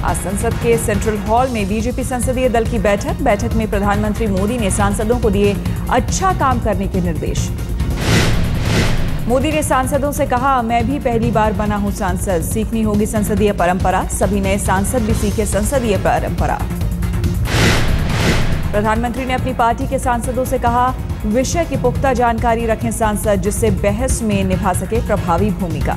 आज संसद के सेंट्रल हॉल में बीजेपी संसदीय दल की बैठक में प्रधानमंत्री मोदी ने सांसदों को दिए अच्छा काम करने के निर्देश। मोदी ने सांसदों से कहा, मैं भी पहली बार बना हूं सांसद, सीखनी होगी संसदीय परंपरा, सभी नए सांसद भी सीखे संसदीय परंपरा। प्रधानमंत्री ने अपनी पार्टी के सांसदों से कहा, विषय की पुख्ता जानकारी रखें सांसद, जिससे बहस में निभा सके प्रभावी भूमिका।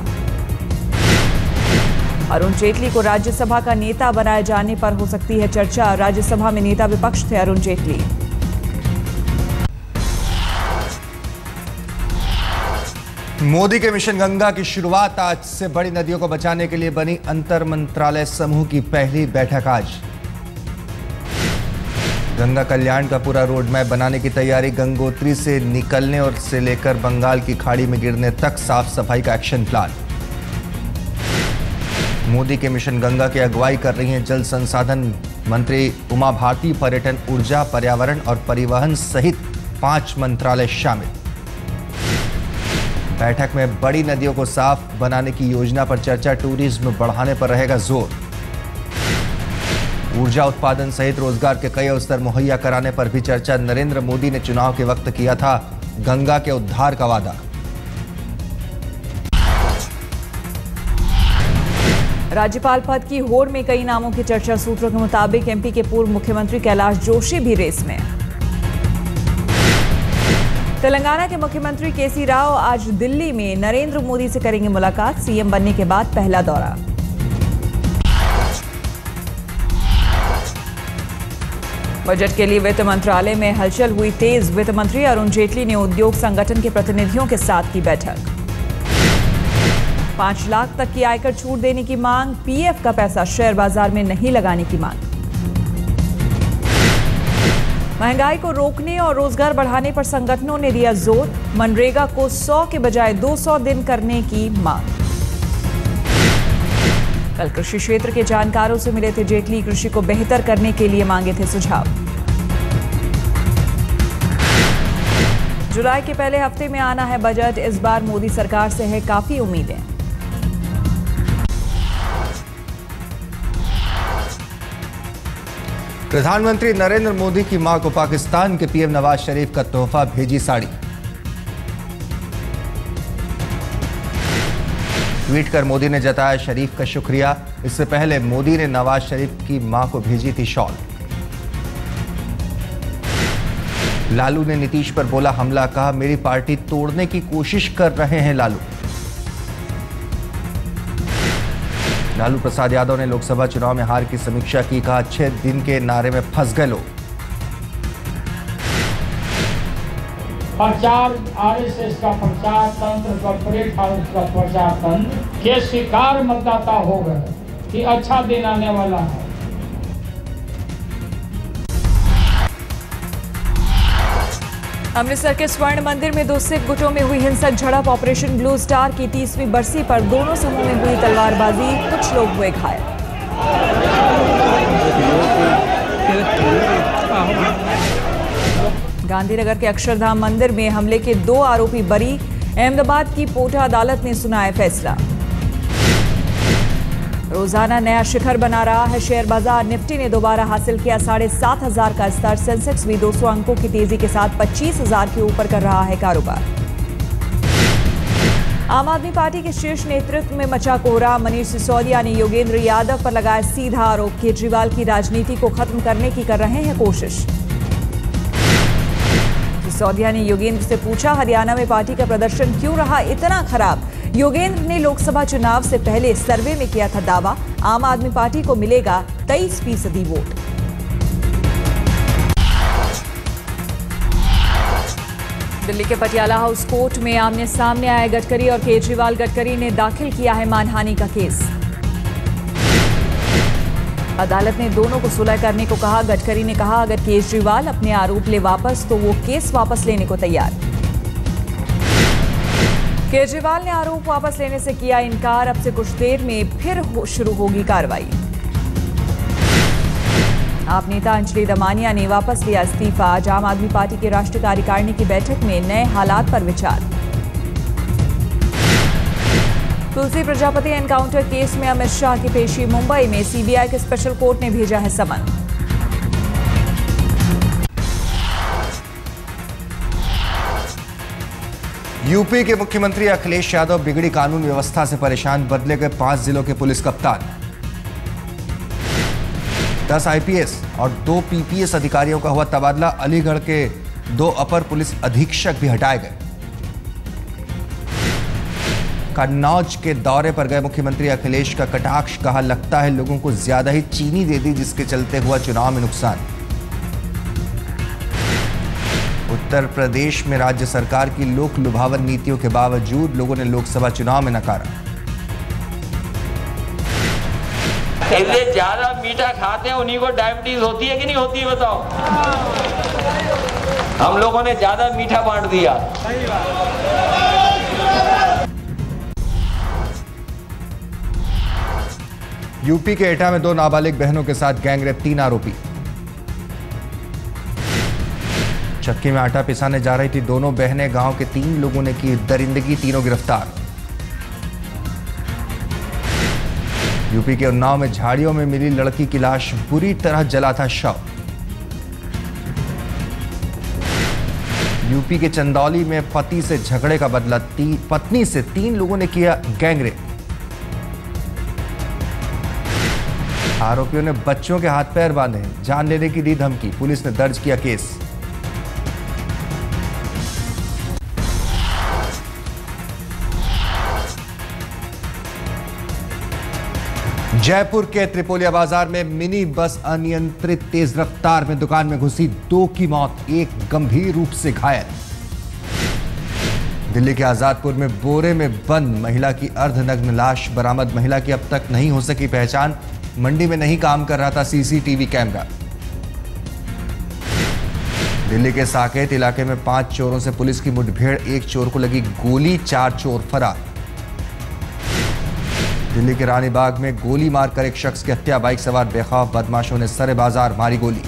अरुण जेटली को राज्यसभा का नेता बनाए जाने पर हो सकती है चर्चा, राज्यसभा में नेता विपक्ष थे अरुण जेटली। मोदी के मिशन गंगा की शुरुआत आज से बड़ी नदियों को बचाने के लिए बनी अंतर मंत्रालय समूह की पहली बैठक आज। गंगा कल्याण का पूरा रोड मैप बनाने की तैयारी, गंगोत्री से निकलने और से लेकर बंगाल की खाड़ी में गिरने तक साफ सफाई का एक्शन प्लान। मोदी के मिशन गंगा की अगुवाई कर रही हैं जल संसाधन मंत्री उमा भारती, पर्यटन, ऊर्जा, पर्यावरण और परिवहन सहित 5 मंत्रालय शामिल। बैठक में बड़ी नदियों को साफ बनाने की योजना पर चर्चा, टूरिज्म बढ़ाने पर रहेगा जोर। ऊर्जा उत्पादन सहित रोजगार के कई अवसर मुहैया कराने पर भी चर्चा। नरेंद्र मोदी ने चुनाव के वक्त किया था गंगा के उद्धार का वादा। राज्यपाल पद की होड़ में कई नामों की चर्चा, सूत्रों के मुताबिक एमपी के पूर्व मुख्यमंत्री कैलाश जोशी भी रेस में। तेलंगाना के मुख्यमंत्री केसी राव आज दिल्ली में नरेंद्र मोदी से करेंगे मुलाकात, सीएम बनने के बाद पहला दौरा। बजट के लिए वित्त मंत्रालय में हलचल हुई तेज, वित्त मंत्री अरुण जेटली ने उद्योग संगठन के प्रतिनिधियों के साथ की बैठक। 5 लाख तक की आयकर छूट देने की मांग, पीएफ का पैसा शेयर बाजार में नहीं लगाने की मांग। महंगाई को रोकने और रोजगार बढ़ाने पर संगठनों ने दिया जोर, मनरेगा को 100 के बजाय 200 दिन करने की मांग। कल कृषि क्षेत्र के जानकारों से मिले थे जेटली, कृषि को बेहतर करने के लिए मांगे थे सुझाव। जुलाई के पहले हफ्ते में आना है बजट, इस बार मोदी सरकार से है काफी उम्मीदें। प्रधानमंत्री नरेंद्र मोदी की मां को पाकिस्तान के पीएम नवाज शरीफ का तोहफा, भेजी साड़ी। ट्वीट कर मोदी ने जताया शरीफ का शुक्रिया। इससे पहले मोदी ने नवाज शरीफ की मां को भेजी थी शॉल। लालू ने नीतीश पर बोला हमला, कहा मेरी पार्टी तोड़ने की कोशिश कर रहे हैं लालू। लालू प्रसाद यादव ने लोकसभा चुनाव में हार की समीक्षा की, कहा 6 दिन के नारे में फंस गए लोग। प्रचार, आरएसएस का प्रचार तंत्र, कॉर्पोरेट हाउस का प्रचार तंत्र के शिकार मतदाता हो गए कि अच्छा दिन आने वाला है। अमृतसर के स्वर्ण मंदिर में 2 सिख गुटों में हुई हिंसक झड़प, ऑपरेशन ब्लू स्टार की 30वीं बरसी पर दोनों समूह में हुई तलवारबाजी, कुछ लोग हुए घायल। गांधीनगर के अक्षरधाम मंदिर में हमले के 2 आरोपी बरी, अहमदाबाद की पोटा अदालत ने सुनाया फैसला। रोजाना नया शिखर बना रहा है शेयर बाजार, निफ्टी ने दोबारा हासिल किया 7,500 का स्तर, सेंसेक्स भी 200 अंकों की तेजी के साथ 25,000 के ऊपर कर रहा है कारोबार। आम आदमी पार्टी के शीर्ष नेतृत्व में मचा कोहरा, मनीष सिसोदिया ने योगेंद्र यादव पर लगाया सीधा आरोप, केजरीवाल की राजनीति को खत्म करने की कर रहे हैं कोशिश। सिसोदिया ने योगेंद्र से पूछा, हरियाणा में पार्टी का प्रदर्शन क्यों रहा इतना खराब। योगेंद्र ने लोकसभा चुनाव से पहले सर्वे में किया था दावा, आम आदमी पार्टी को मिलेगा 23% वोट। दिल्ली के पटियाला हाउस कोर्ट में आमने सामने आए गडकरी और केजरीवाल। गडकरी ने दाखिल किया है मानहानि का केस। अदालत ने दोनों को सुलह करने को कहा। गडकरी ने कहा, अगर केजरीवाल अपने आरोप ले वापस तो वो केस वापस लेने को तैयार। केजरीवाल ने आरोप वापस लेने से किया इनकार, अब से कुछ देर में फिर शुरू होगी कार्रवाई। आप नेता अंजलि दमानिया ने वापस लिया इस्तीफा। आज आम आदमी पार्टी की राष्ट्रीय कार्यकारिणी की बैठक में नए हालात पर विचार। तुलसी प्रजापति एनकाउंटर केस में अमित शाह की पेशी मुंबई में। सीबीआई के स्पेशल कोर्ट ने भेजा है समन। यूपी के मुख्यमंत्री अखिलेश यादव बिगड़ी कानून व्यवस्था से परेशान, बदले गए 5 जिलों के पुलिस कप्तान। 10 आईपीएस और 2 पीपीएस अधिकारियों का हुआ तबादला। अलीगढ़ के 2 अपर पुलिस अधीक्षक भी हटाए गए। कन्नौज के दौरे पर गए मुख्यमंत्री अखिलेश का कटाक्ष, कहा लगता है लोगों को ज्यादा ही चीनी दे दी जिसके चलते हुआ चुनाव में नुकसान। उत्तर प्रदेश में राज्य सरकार की लोक लुभावन नीतियों के बावजूद लोगों ने लोकसभा चुनाव में नकारा। इसलिए ज्यादा मीठा खाते हैं उन्हीं को डायबिटीज होती है कि नहीं होती है, बताओ। हम लोगों ने ज्यादा मीठा बांट दिया। यूपी के एटा में 2 नाबालिग बहनों के साथ गैंगरेप, 3 आरोपी। चक्की में आटा पिसाने जा रही थी दोनों बहनें, गांव के 3 लोगों ने की दरिंदगी, तीनों गिरफ्तार। यूपी के उन्नाव में झाड़ियों में मिली लड़की की लाश, बुरी तरह जला था शव। यूपी के चंदौली में पति से झगड़े का बदला, पत्नी से 3 लोगों ने किया गैंगरेप। आरोपियों ने बच्चों के हाथ पैर बांधे, जान लेने की दी धमकी, पुलिस ने दर्ज किया केस। जयपुर के त्रिपोलिया बाजार में मिनी बस अनियंत्रित तेज रफ्तार में दुकान में घुसी, 2 की मौत, 1 गंभीर रूप से घायल। दिल्ली के आजादपुर में बोरे में बंद महिला की अर्धनग्न लाश बरामद, महिला की अब तक नहीं हो सकी पहचान, मंडी में नहीं काम कर रहा था सीसीटीवी कैमरा। दिल्ली के साकेत इलाके में 5 चोरों से पुलिस की मुठभेड़, 1 चोर को लगी गोली, 4 चोर फरार। दिल्ली के रानी बाग में गोली मारकर एक शख्स की हत्या, बाइक सवार बेखौफ बदमाशों ने सरे बाजार मारी गोली।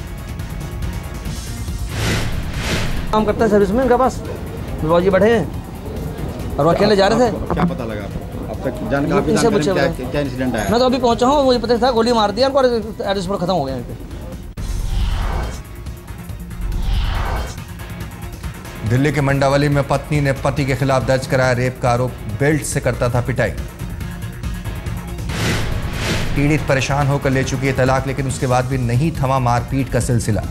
काम करता है सर्विस में, इनका पास बाबूजी बैठे हैं और वो अकेले जा रहे थे। क्या पता लगा अब तक जानकारी क्या इंसिडेंट आया? मैं तो अभी पहुंचा हूँ, मुझे पता था गोली मार दिया और एड्रेस पर खत्म हो गया। दिल्ली के मंडावली में पत्नी ने पति के खिलाफ दर्ज कराया रेप का आरोप, बेल्ट से करता था पिटाई। पीड़ित परेशान होकर ले चुकी है तलाक, लेकिन उसके बाद भी नहीं थमा मारपीट का सिलसिला।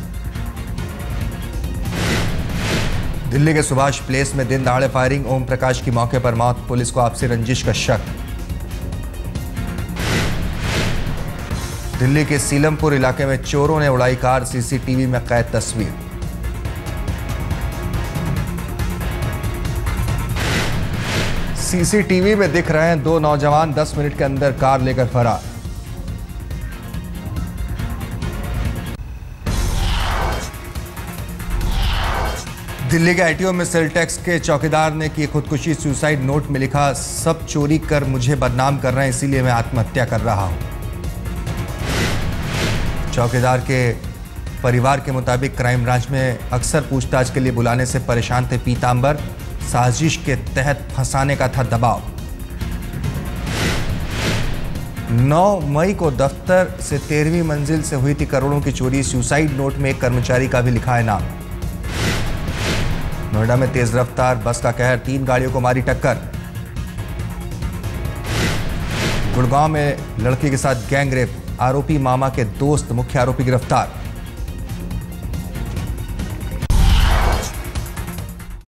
दिल्ली के सुभाष प्लेस में दिन दहाड़े फायरिंग, ओम प्रकाश की मौके पर मौत, पुलिस को आपसी रंजिश का शक। दिल्ली के सीलमपुर इलाके में चोरों ने उड़ाई कार, सीसीटीवी में कैद तस्वीर। सीसीटीवी में दिख रहे हैं 2 नौजवान 10 मिनट के अंदर कार लेकर फरार। दिल्ली के आईटीओ में सेल टैक्स के चौकीदार ने की खुदकुशी, सुसाइड नोट में लिखा, सब चोरी कर मुझे बदनाम कर रहे हैं इसीलिए मैं आत्महत्या कर रहा हूं। चौकीदार के परिवार के मुताबिक क्राइम ब्रांच में अक्सर पूछताछ के लिए बुलाने से परेशान थे पीतांबर, साजिश के तहत फंसाने का था दबाव। 9 मई को दफ्तर से 13वीं मंजिल से हुई थी करोड़ों की चोरी, सुसाइड नोट में एक कर्मचारी का भी लिखा है नाम। नोएडा में तेज रफ्तार बस का कहर, 3 गाड़ियों को मारी टक्कर। गुड़गांव में लड़की के साथ गैंगरेप, आरोपी मामा के दोस्त मुख्य आरोपी गिरफ्तार।